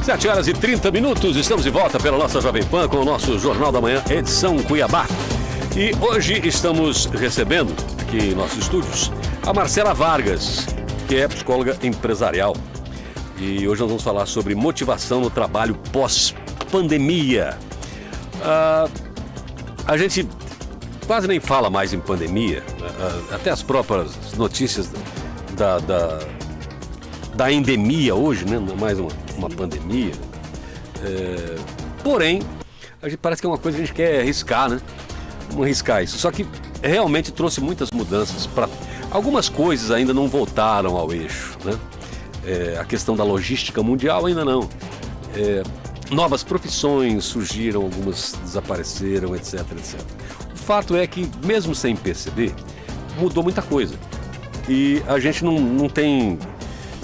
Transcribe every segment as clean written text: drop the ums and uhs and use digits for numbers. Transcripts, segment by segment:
7h30, estamos de volta pela nossa Jovem Pan com o nosso Jornal da Manhã, edição Cuiabá. E hoje estamos recebendo aqui em nossos estúdios a Marcela Vargas, que é psicóloga empresarial. E hoje nós vamos falar sobre motivação no trabalho pós-pandemia. A gente quase nem fala mais em pandemia, até as próprias notícias da endemia hoje, né? Não é mais uma pandemia. Porém, a gente parece que é uma coisa que a gente quer arriscar, né? Vamos arriscar isso. Só que realmente trouxe muitas mudanças. Algumas coisas ainda não voltaram ao eixo, né? A questão da logística mundial ainda não. Novas profissões surgiram, algumas desapareceram, etc, etc. O fato é que, mesmo sem perceber, mudou muita coisa. E a gente não tem...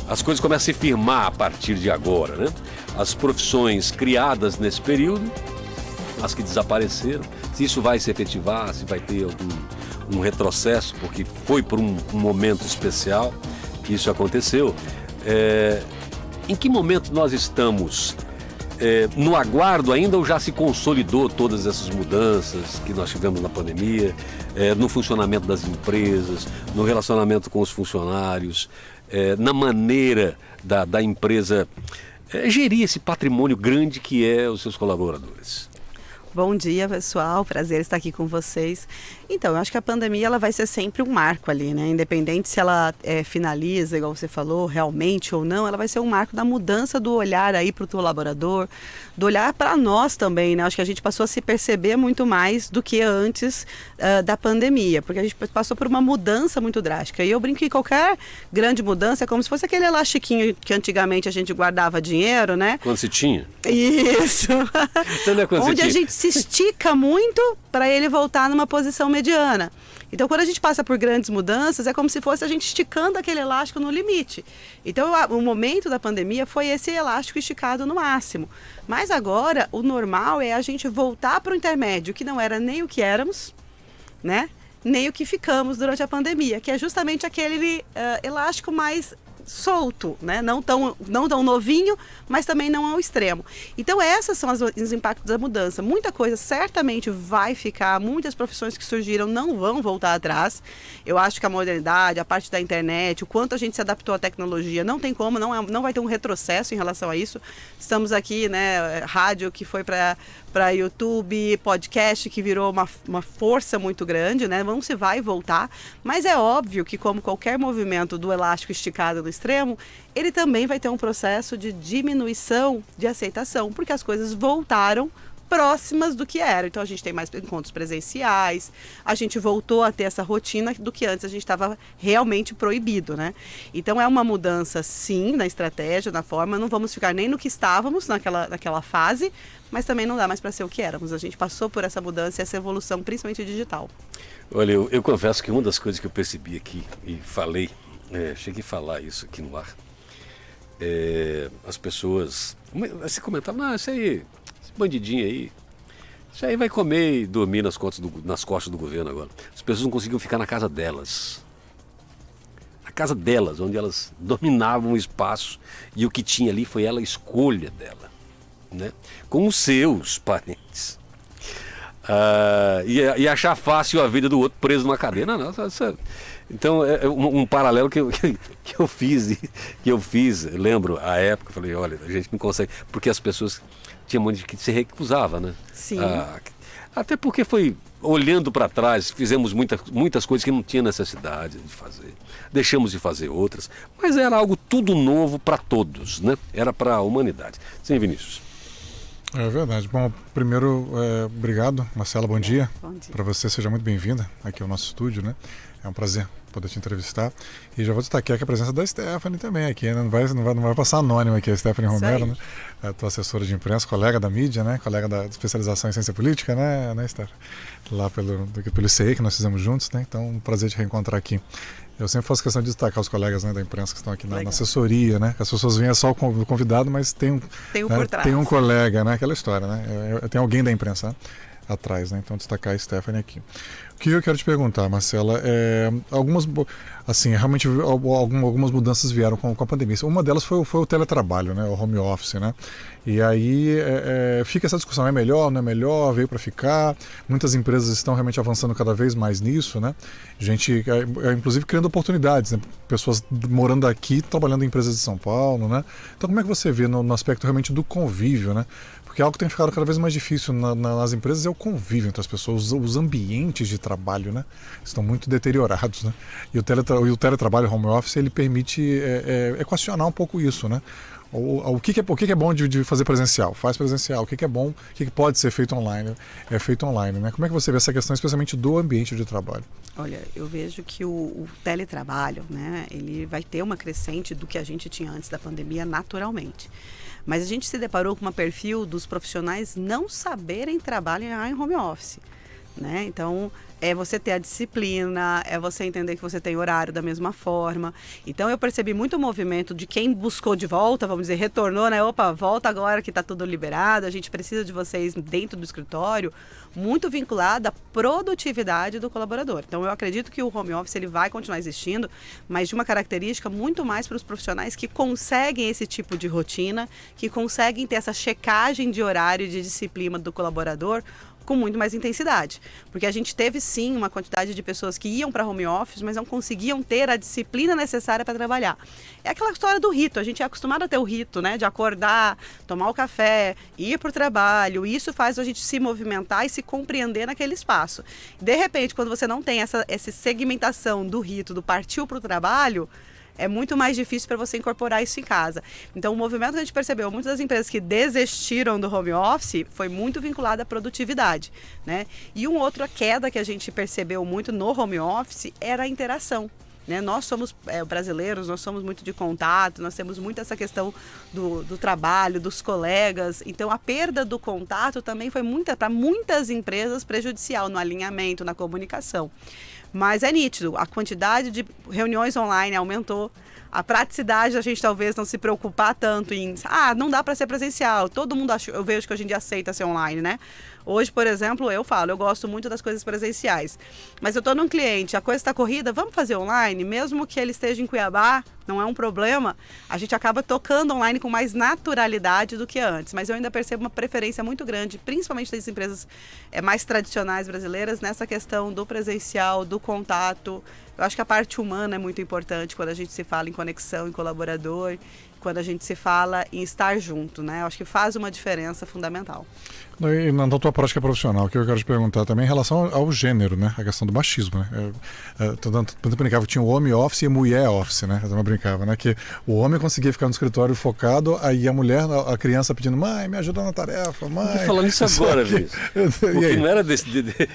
As coisas começam a se firmar a partir de agora, né? As profissões criadas nesse período, as que desapareceram, se isso vai se efetivar, se vai ter algum retrocesso, porque foi por um momento especial que isso aconteceu. Em que momento nós estamos? No aguardo ainda ou já se consolidou todas essas mudanças que nós tivemos na pandemia, no funcionamento das empresas, no relacionamento com os funcionários, na maneira da empresa gerir esse patrimônio grande que é os seus colaboradores? Bom dia, pessoal. Prazer estar aqui com vocês. Então, eu acho que a pandemia ela vai ser sempre um marco ali, né? Independente se ela finaliza, igual você falou, realmente ou não, ela vai ser um marco da mudança do olhar aí para o colaborador, do olhar para nós também, né? Acho que a gente passou a se perceber muito mais do que antes da pandemia, porque a gente passou por uma mudança muito drástica. E eu brinco que qualquer grande mudança é como se fosse aquele elastiquinho que antigamente a gente guardava dinheiro, né? Quando se tinha? Isso! Então, onde a gente se estica muito para ele voltar numa posição mediana. Então, quando a gente passa por grandes mudanças, é como se fosse a gente esticando aquele elástico no limite. Então, o momento da pandemia foi esse elástico esticado no máximo. Mas agora, o normal é a gente voltar para o intermédio, que não era nem o que éramos, né? Nem o que ficamos durante a pandemia, que é justamente aquele elástico mais solto, né? Não tão novinho, mas também não ao extremo. Então esses são os impactos da mudança. Muita coisa certamente vai ficar, muitas profissões que surgiram não vão voltar atrás. Eu acho que a modernidade, a parte da internet, o quanto a gente se adaptou à tecnologia, não tem como, não vai ter um retrocesso em relação a isso. Estamos aqui, né, rádio que foi para YouTube, podcast que virou uma força muito grande, né? Não se vai voltar, mas é óbvio que, como qualquer movimento do elástico esticado no extremo, ele também vai ter um processo de diminuição de aceitação, porque as coisas voltaram próximas do que era. Então a gente tem mais encontros presenciais, a gente voltou a ter essa rotina do que antes a gente estava realmente proibido, né? Então é uma mudança sim na estratégia, na forma, não vamos ficar nem no que estávamos naquela fase, mas também não dá mais para ser o que éramos. A gente passou por essa mudança e essa evolução, principalmente digital. Olha, eu confesso que uma das coisas que eu percebi aqui e falei, cheguei a falar isso aqui no ar, as pessoas se comentavam, não, isso aí, esse bandidinho aí, isso aí vai comer e dormir nas costas do governo agora. As pessoas não conseguiam ficar na casa delas. Na casa delas, onde elas dominavam o espaço, e o que tinha ali foi a escolha dela, né? Com os seus parentes. E achar fácil a vida do outro preso numa cadeia. Não, então é um paralelo que eu fiz, lembro a época, eu falei, olha, a gente não consegue, porque as pessoas tinha muito que se recusava, né? Sim. Até porque foi olhando para trás, fizemos muitas coisas que não tinha necessidade de fazer, deixamos de fazer outras, mas era algo tudo novo para todos, né? Era para a humanidade. Sim, Vinícius. É verdade. Bom, primeiro, obrigado, Marcela, bom dia. Bom dia. Para você, seja muito bem-vinda aqui ao nosso estúdio, né? É um prazer poder te entrevistar. E já vou destacar aqui a presença da Stephanie também aqui, né? Não vai passar anônima aqui, a Stephanie Romero, né? A tua assessora de imprensa, colega da mídia, né? Colega da especialização em ciência política, né, Stephanie? Lá pelo ICE que nós fizemos juntos, né? Então, um prazer te reencontrar aqui. Eu sempre faço questão de destacar os colegas, né, da imprensa que estão aqui na assessoria, né? Que as pessoas veem só o convidado, mas tem um por trás. Tem um colega, né? Aquela história, né? Tem alguém da imprensa, né? atrás, né? Então destacar a Stephanie aqui. O que eu quero te perguntar, Marcela, realmente algumas mudanças vieram com a pandemia. Uma delas foi o teletrabalho, né? O home office, né? E aí fica essa discussão, é melhor, não é melhor, veio para ficar. Muitas empresas estão realmente avançando cada vez mais nisso, né? Gente, inclusive criando oportunidades, né? Pessoas morando aqui, trabalhando em empresas de São Paulo, né? Então como é que você vê no aspecto realmente do convívio, né? Porque algo que tem ficado cada vez mais difícil nas empresas é o convívio entre as pessoas, os ambientes de trabalho, né? Estão muito deteriorados, né? E o teletrabalho, o home office, ele permite equacionar um pouco isso, né? O que é bom de fazer presencial? Faz presencial. O que é bom? O que pode ser feito online? É feito online, né? Como é que você vê essa questão, especialmente do ambiente de trabalho? Olha, eu vejo que o teletrabalho, né? Ele vai ter uma crescente do que a gente tinha antes da pandemia naturalmente. Mas a gente se deparou com um perfil dos profissionais não saberem trabalhar em home office, né? Então, é você ter a disciplina, é você entender que você tem horário da mesma forma. Então, eu percebi muito o movimento de quem buscou de volta, vamos dizer, retornou, né? Opa, volta agora que está tudo liberado, a gente precisa de vocês dentro do escritório, muito vinculado à produtividade do colaborador. Então, eu acredito que o home office ele vai continuar existindo, mas de uma característica muito mais para os profissionais que conseguem esse tipo de rotina, que conseguem ter essa checagem de horário e de disciplina do colaborador com muito mais intensidade. Porque a gente teve sim uma quantidade de pessoas que iam para home office, mas não conseguiam ter a disciplina necessária para trabalhar. É aquela história do rito, a gente é acostumado a ter o rito, né? De acordar, tomar o café, ir para o trabalho, e isso faz a gente se movimentar e se compreender naquele espaço. De repente, quando você não tem essa segmentação do rito, do partiu para o trabalho, é muito mais difícil para você incorporar isso em casa. Então, o movimento que a gente percebeu, muitas das empresas que desistiram do home office foi muito vinculado à produtividade, né? E outra queda que a gente percebeu muito no home office era a interação. Né? Nós somos brasileiros, nós somos muito de contato, nós temos muito essa questão do trabalho, dos colegas. Então, a perda do contato também foi para muitas empresas prejudicial no alinhamento, na comunicação. Mas é nítido, a quantidade de reuniões online aumentou, a praticidade da gente talvez não se preocupar tanto em, não dá para ser presencial, todo mundo eu vejo que hoje em dia aceita ser online, né? Hoje, por exemplo, eu gosto muito das coisas presenciais, mas eu estou num cliente, a coisa está corrida, vamos fazer online, mesmo que ele esteja em Cuiabá, não é um problema, a gente acaba tocando online com mais naturalidade do que antes, mas eu ainda percebo uma preferência muito grande, principalmente das empresas mais tradicionais brasileiras, nessa questão do presencial, do contato. Eu acho que a parte humana é muito importante quando a gente se fala em conexão, em colaborador, quando a gente se fala em estar junto, né? Eu acho que faz uma diferença fundamental. E na tua prática profissional, o que eu quero te perguntar também em relação ao gênero, né? A questão do machismo, né? Eu brincava que tinha o home office e a mulher office, né? Eu brincava, né? Que o homem conseguia ficar no escritório focado, aí a mulher, a criança pedindo, mãe, me ajuda na tarefa, mãe. Eu tô falando isso agora, Vinícius. Porque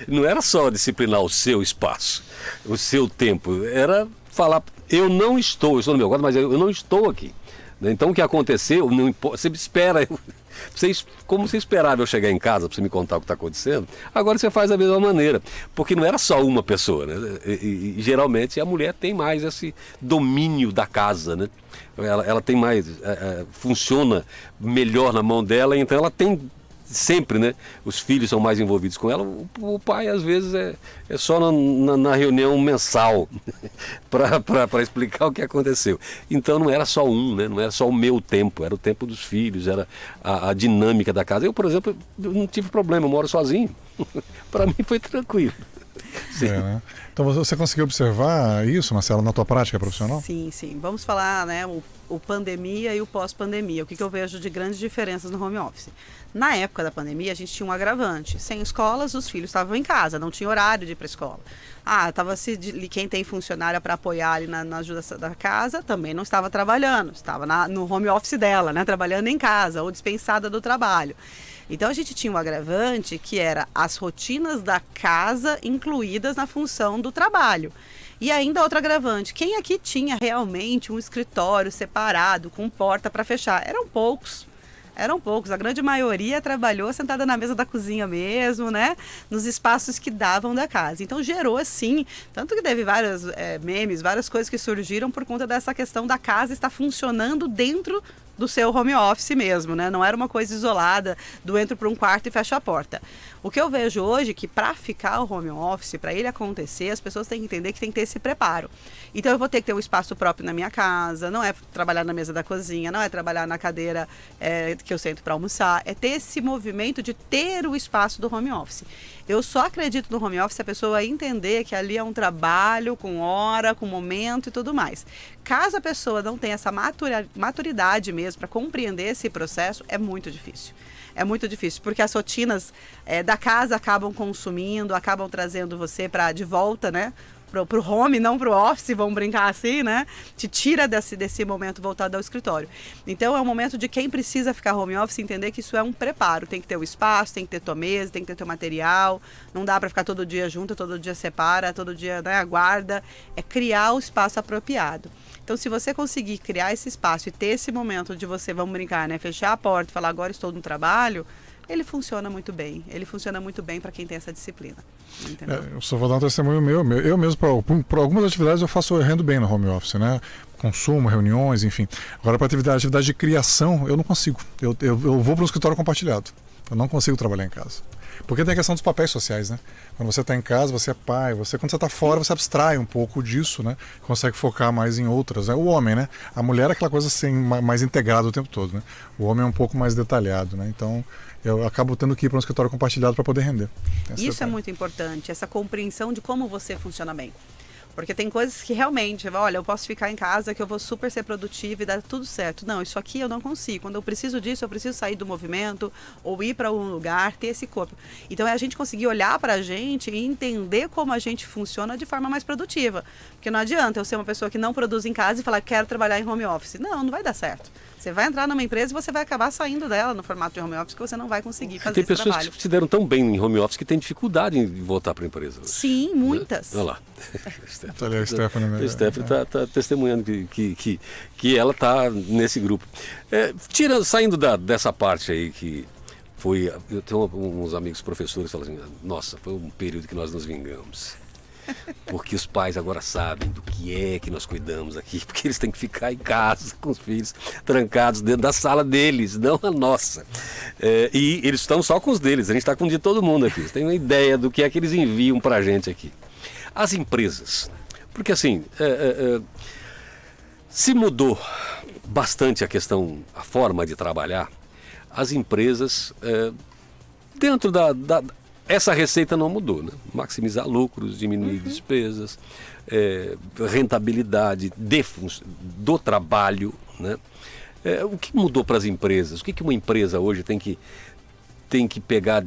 não era só disciplinar o seu espaço, o seu tempo, era falar, eu estou no meu quarto, mas eu não estou aqui. Então o que aconteceu, não importa, você espera, como você esperava eu chegar em casa para você me contar o que está acontecendo, agora você faz da mesma maneira, porque não era só uma pessoa, né? E geralmente a mulher tem mais esse domínio da casa, né? Ela tem mais, funciona melhor na mão dela, então ela tem sempre, né? Os filhos são mais envolvidos com ela. O pai, às vezes, é só na reunião mensal para explicar o que aconteceu. Então, não era só né? Não era só o meu tempo, era o tempo dos filhos, era a dinâmica da casa. Eu, por exemplo, não tive problema, eu moro sozinho. Para mim foi tranquilo. Né? Então você conseguiu observar isso, Marcela, na tua prática profissional? Sim. Vamos falar, né, o pandemia e o pós-pandemia. O que eu vejo de grandes diferenças no home office? Na época da pandemia, a gente tinha um agravante. Sem escolas, os filhos estavam em casa, não tinha horário de ir para a escola. Quem tem funcionária para apoiar ali na ajuda da casa também não estava trabalhando, estava no home office dela, né, trabalhando em casa ou dispensada do trabalho. Então, a gente tinha um agravante que era as rotinas da casa incluídas na função do trabalho. E ainda outro agravante, quem aqui tinha realmente um escritório separado, com porta para fechar? Eram poucos, a grande maioria trabalhou sentada na mesa da cozinha mesmo, né? Nos espaços que davam da casa. Então gerou assim, tanto que teve vários memes, várias coisas que surgiram por conta dessa questão da casa estar funcionando dentro do seu home office mesmo, né? Não era uma coisa isolada do entro para um quarto e fecho a porta. O que eu vejo hoje é que para ficar o home office, para ele acontecer, as pessoas têm que entender que tem que ter esse preparo. Então eu vou ter que ter um espaço próprio na minha casa, não é trabalhar na mesa da cozinha, não é trabalhar na cadeira que eu sento para almoçar, é ter esse movimento de ter o espaço do home office. Eu só acredito no home office se a pessoa entender que ali é um trabalho com hora, com momento e tudo mais. Caso a pessoa não tenha essa maturidade mesmo para compreender esse processo, é muito difícil. É muito difícil, porque as rotinas da casa acabam consumindo, acabam trazendo você de volta, né? Pro home, não pro office, vamos brincar assim, né? Te tira desse momento voltado ao escritório. Então é um momento de quem precisa ficar home office entender que isso é um preparo. Tem que ter o espaço, tem que ter tua mesa, tem que ter teu material. Não dá para ficar todo dia junto, todo dia separa, todo dia, né, aguarda. É criar o espaço apropriado. Então, se você conseguir criar esse espaço e ter esse momento de você, vamos brincar, né? Fechar a porta e falar, agora estou no trabalho, ele funciona muito bem. Ele funciona muito bem para quem tem essa disciplina. Eu só vou dar um testemunho meu. Eu mesmo, para algumas atividades, eu rendo bem no home office, né? Consumo, reuniões, enfim. Agora, para atividade de criação, eu não consigo. Eu vou para o escritório compartilhado. Eu não consigo trabalhar em casa. Porque tem a questão dos papéis sociais, né? Quando você está em casa, você é pai, quando você está fora, você abstrai um pouco disso, né? Consegue focar mais em outras, né? O homem, né? A mulher é aquela coisa assim, mais integrada o tempo todo, né? O homem é um pouco mais detalhado, né? Então, eu acabo tendo que ir para um escritório compartilhado para poder render. Isso é muito importante, essa compreensão de como você funciona bem. Porque tem coisas que realmente, olha, eu posso ficar em casa que eu vou super ser produtiva e dar tudo certo. Não, isso aqui eu não consigo. Quando eu preciso disso, eu preciso sair do movimento ou ir para um lugar, ter esse corpo. Então é a gente conseguir olhar para a gente e entender como a gente funciona de forma mais produtiva. Porque não adianta eu ser uma pessoa que não produz em casa e falar que quero trabalhar em home office. Não vai dar certo. Você vai entrar numa empresa e você vai acabar saindo dela no formato de home office que você não vai conseguir fazer esse trabalho. Tem pessoas que se deram tão bem em home office que têm dificuldade em voltar para a empresa. Sim, muitas. Olha lá. A Stephanie está testemunhando que ela está nesse grupo. Saindo dessa parte aí que foi... Eu tenho uns amigos professores que falam assim, nossa, foi um período que nós nos vingamos. Porque os pais agora sabem do que é que nós cuidamos aqui, porque eles têm que ficar em casa com os filhos trancados dentro da sala deles, não a nossa. E eles estão só com os deles, a gente está com o de todo mundo aqui. Vocês têm uma ideia do que é que eles enviam para a gente aqui. As empresas, porque assim, se mudou bastante a forma de trabalhar, as empresas, dentro essa receita não mudou, né? Maximizar lucros, diminuir despesas, rentabilidade do trabalho, né? O que mudou para as empresas? O que uma empresa hoje tem que pegar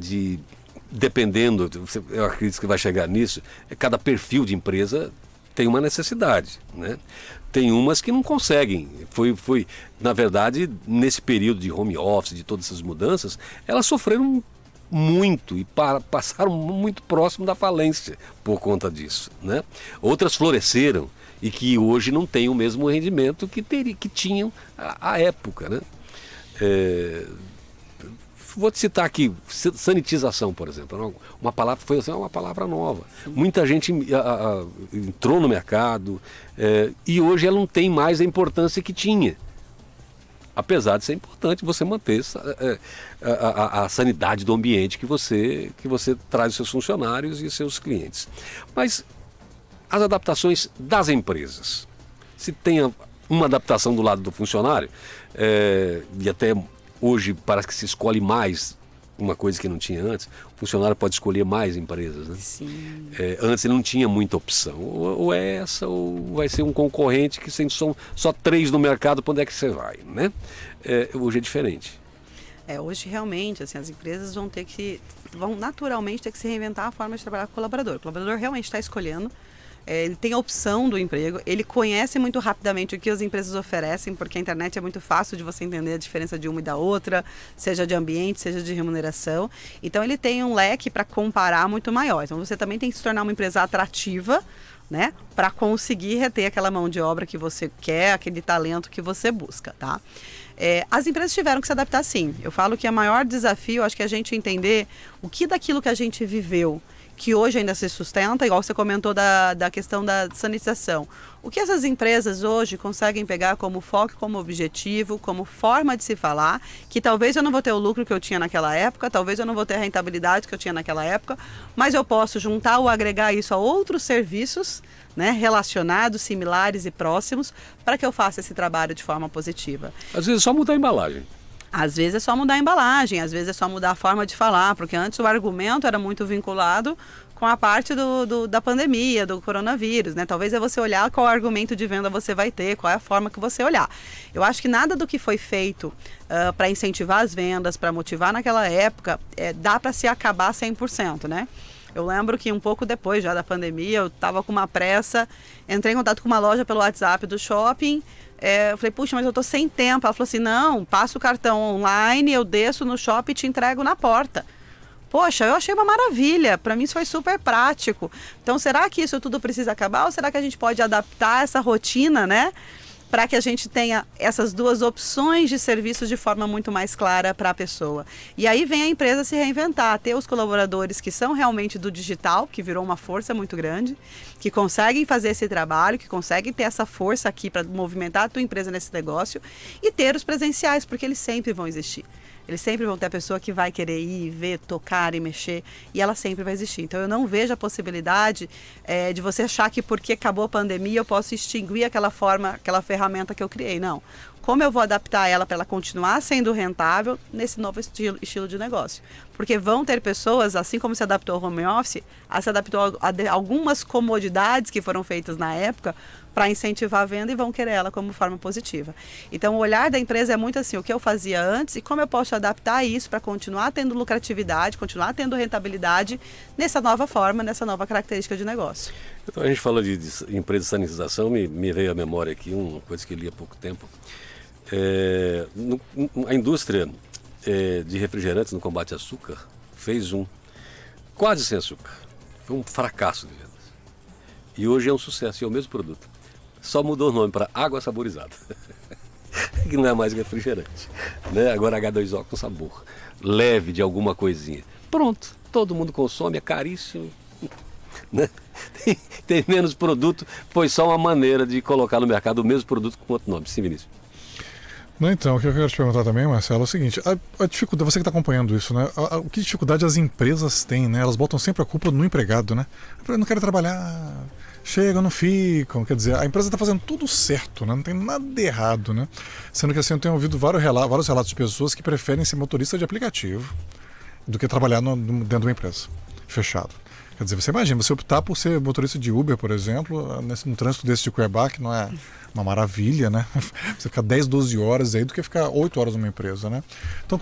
dependendo, eu acredito que vai chegar nisso, cada perfil de empresa tem uma necessidade, né? Tem umas que não conseguem. Na verdade, nesse período de home office, de todas essas mudanças, elas sofreram muito e passaram muito próximo da falência por conta disso, né? Outras floresceram e que hoje não têm o mesmo rendimento que tinham à época, né? Vou te citar aqui, sanitização, por exemplo, uma palavra nova. Sim. Muita gente entrou no mercado e hoje ela não tem mais a importância que tinha. Apesar de ser importante você manter a sanidade do ambiente que você traz os seus funcionários e os seus clientes. Mas as adaptações das empresas, se tem uma adaptação do lado do funcionário, e até hoje parece que se escolhe mais uma coisa que não tinha antes, o funcionário pode escolher mais empresas, né? Sim. Antes ele não tinha muita opção, ou é essa, ou vai ser um concorrente que são só 3 no mercado, para onde é que você vai, né? Hoje é diferente. Hoje realmente, assim, as empresas vão naturalmente ter que se reinventar a forma de trabalhar com o colaborador. O colaborador realmente está escolhendo, ele tem a opção do emprego, ele conhece muito rapidamente o que as empresas oferecem, porque a internet é muito fácil de você entender a diferença de uma e da outra, seja de ambiente, seja de remuneração. Então ele tem um leque para comparar muito maior. Então você também tem que se tornar uma empresa atrativa, né, para conseguir reter aquela mão de obra que você quer, aquele talento que você busca, tá? As empresas tiveram que se adaptar, sim. Eu falo que o maior desafio, acho que é a gente entender o que daquilo que a gente viveu que hoje ainda se sustenta, igual você comentou da questão da sanitização. O que essas empresas hoje conseguem pegar como foco, como objetivo, como forma de se falar, que talvez eu não vou ter o lucro que eu tinha naquela época, talvez eu não vou ter a rentabilidade que eu tinha naquela época, mas eu posso juntar ou agregar isso a outros serviços, né, relacionados, similares e próximos, para que eu faça esse trabalho de forma positiva. Às vezes é só mudar a embalagem. Às vezes é só mudar a embalagem, às vezes é só mudar a forma de falar, porque antes o argumento era muito vinculado com a parte da pandemia, do coronavírus, né? Talvez é você olhar qual argumento de venda você vai ter, qual é a forma que você olhar. Eu acho que nada do que foi feito para incentivar as vendas, para motivar naquela época, dá para se acabar 100%, né? Eu lembro que um pouco depois já da pandemia, eu estava com uma pressa, entrei em contato com uma loja pelo WhatsApp do shopping. Eu falei, puxa, mas eu tô sem tempo. Ela falou assim, não, passa o cartão online, eu desço no shopping e te entrego na porta. Poxa, eu achei uma maravilha, para mim isso foi super prático. Então será que isso tudo precisa acabar ou será que a gente pode adaptar essa rotina, né? Para que a gente tenha essas duas opções de serviços de forma muito mais clara para a pessoa. E aí vem a empresa se reinventar, ter os colaboradores que são realmente do digital, que virou uma força muito grande, que conseguem fazer esse trabalho, que conseguem ter essa força aqui para movimentar a tua empresa nesse negócio, e ter os presenciais, porque eles sempre vão existir. Eles sempre vão ter a pessoa que vai querer ir, ver, tocar e mexer, e ela sempre vai existir. Então eu não vejo a possibilidade de você achar que porque acabou a pandemia eu posso extinguir aquela forma, aquela ferramenta que eu criei. Não. Como eu vou adaptar ela para ela continuar sendo rentável nesse novo estilo de negócio? Porque vão ter pessoas, assim como se adaptou ao home office, se adaptou a algumas comodidades que foram feitas na época para incentivar a venda e vão querer ela como forma positiva. Então o olhar da empresa é muito assim, o que eu fazia antes e como eu posso adaptar isso para continuar tendo lucratividade, continuar tendo rentabilidade nessa nova forma, nessa nova característica de negócio. Então a gente falou de empresa de sanitização, me veio à memória aqui uma coisa que eu li há pouco tempo. A indústria de refrigerantes no combate ao açúcar fez quase sem açúcar. Foi um fracasso de vendas. E hoje é um sucesso, é o mesmo produto. Só mudou o nome para água saborizada. Que não é mais refrigerante. Né? Agora H2O com sabor. Leve de alguma coisinha. Pronto, todo mundo consome, é caríssimo. Né? Tem menos produto, foi só uma maneira de colocar no mercado o mesmo produto com outro nome. Sim, Vinícius. Não, então, o que eu quero te perguntar também, Marcelo, é o seguinte, a dificuldade, você que está acompanhando isso, né? Que dificuldade as empresas têm, né? Elas botam sempre a culpa no empregado, né? Não querem trabalhar, chegam, não ficam, quer dizer, a empresa está fazendo tudo certo, né? Não tem nada errado, né? Sendo que assim, eu tenho ouvido vários relatos de pessoas que preferem ser motorista de aplicativo do que trabalhar dentro de uma empresa, fechado. Quer dizer, você imagina, você optar por ser motorista de Uber, por exemplo, num trânsito desse de Cuiabá, que não é uma maravilha, né? Você ficar 10, 12 horas aí do que ficar 8 horas numa empresa, né? Então,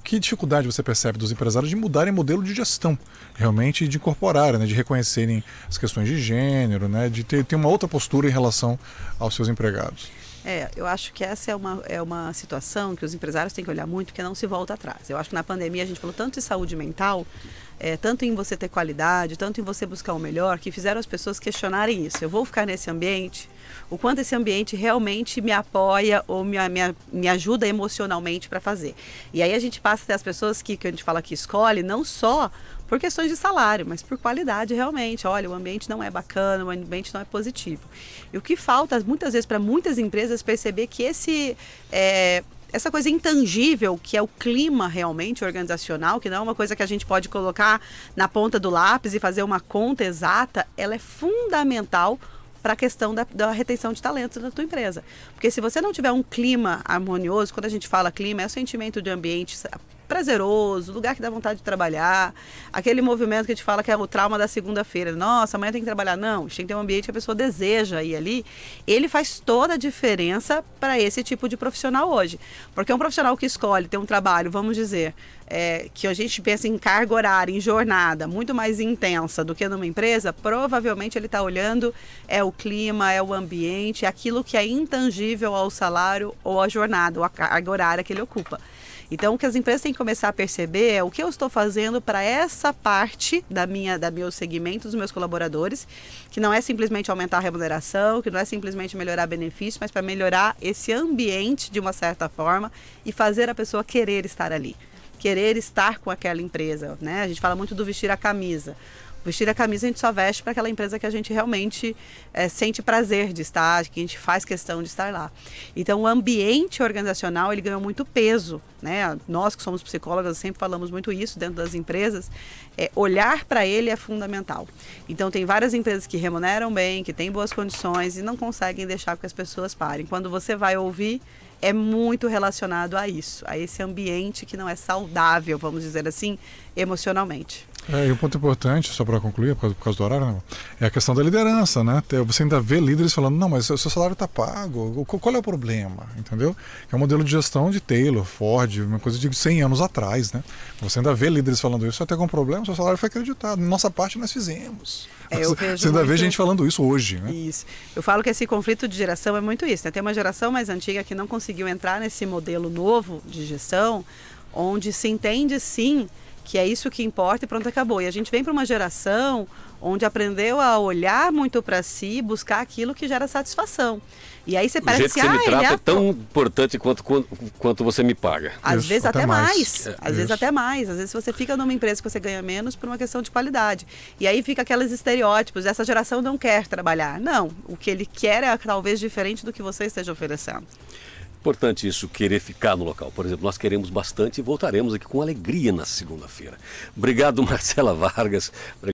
que dificuldade você percebe dos empresários de mudarem modelo de gestão, realmente, de incorporarem, né? De reconhecerem as questões de gênero, né? De ter uma outra postura em relação aos seus empregados? Eu acho que essa é uma situação que os empresários têm que olhar muito, porque não se volta atrás. Eu acho que na pandemia a gente falou tanto de saúde mental, tanto em você ter qualidade, tanto em você buscar o melhor, que fizeram as pessoas questionarem isso. Eu vou ficar nesse ambiente? O quanto esse ambiente realmente me apoia ou me ajuda emocionalmente para fazer? E aí a gente passa a ter as pessoas que a gente fala que escolhe, não só por questões de salário, mas por qualidade realmente. Olha, o ambiente não é bacana, o ambiente não é positivo. E o que falta muitas vezes para muitas empresas perceber que essa coisa intangível, que é o clima realmente organizacional, que não é uma coisa que a gente pode colocar na ponta do lápis e fazer uma conta exata, ela é fundamental para a questão da retenção de talentos da tua empresa. Porque se você não tiver um clima harmonioso, quando a gente fala clima, é o sentimento de ambiente prazeroso, lugar que dá vontade de trabalhar, aquele movimento que a gente fala que é o trauma da segunda-feira. Nossa, amanhã tem que trabalhar. Não, a gente tem que ter um ambiente que a pessoa deseja ir ali. Ele faz toda a diferença para esse tipo de profissional hoje. Porque um profissional que escolhe ter um trabalho, vamos dizer, que a gente pensa em carga horária, em jornada, muito mais intensa do que numa empresa, provavelmente ele está olhando o clima, o ambiente, aquilo que é intangível ao salário ou à jornada, ou à carga horária que ele ocupa. Então, o que as empresas têm que começar a perceber é o que eu estou fazendo para essa parte da meu segmento, dos meus colaboradores, que não é simplesmente aumentar a remuneração, que não é simplesmente melhorar benefícios, mas para melhorar esse ambiente de uma certa forma e fazer a pessoa querer estar ali, querer estar com aquela empresa, né? A gente fala muito do vestir a camisa. Vestir a camisa a gente só veste para aquela empresa que a gente realmente sente prazer de estar, que a gente faz questão de estar lá. Então o ambiente organizacional ele ganhou muito peso, né? Nós que somos psicólogas sempre falamos muito isso dentro das empresas, olhar para ele é fundamental. Então tem várias empresas que remuneram bem, que têm boas condições e não conseguem deixar que as pessoas parem. Quando você vai ouvir, é muito relacionado a isso, a esse ambiente que não é saudável, vamos dizer assim, emocionalmente. E um ponto importante, só para concluir, por causa do horário, né, é a questão da liderança, né? Você ainda vê líderes falando, não, mas o seu salário está pago, qual é o problema? Entendeu? É um modelo de gestão de Taylor, Ford, uma coisa de 100 anos atrás, né? Você ainda vê líderes falando isso, até com um problema, seu salário foi acreditado, nossa parte nós fizemos. Você ainda vê gente falando isso hoje, né? Isso. Eu falo que esse conflito de geração é muito isso, né? Tem uma geração mais antiga que não conseguiu entrar nesse modelo novo de gestão, onde se entende sim que é isso que importa e pronto, acabou. E a gente vem para uma geração onde aprendeu a olhar muito para si e buscar aquilo que gera satisfação. E aí você parece que você me trata é tão importante quanto você me paga. Às vezes até mais. Às vezes até mais. Às vezes você fica numa empresa que você ganha menos por uma questão de qualidade. E aí fica aqueles estereótipos, essa geração não quer trabalhar. Não, o que ele quer é talvez diferente do que você esteja oferecendo. Importante isso, querer ficar no local. Por exemplo, nós queremos bastante e voltaremos aqui com alegria na segunda-feira. Obrigado, Marcela Vargas.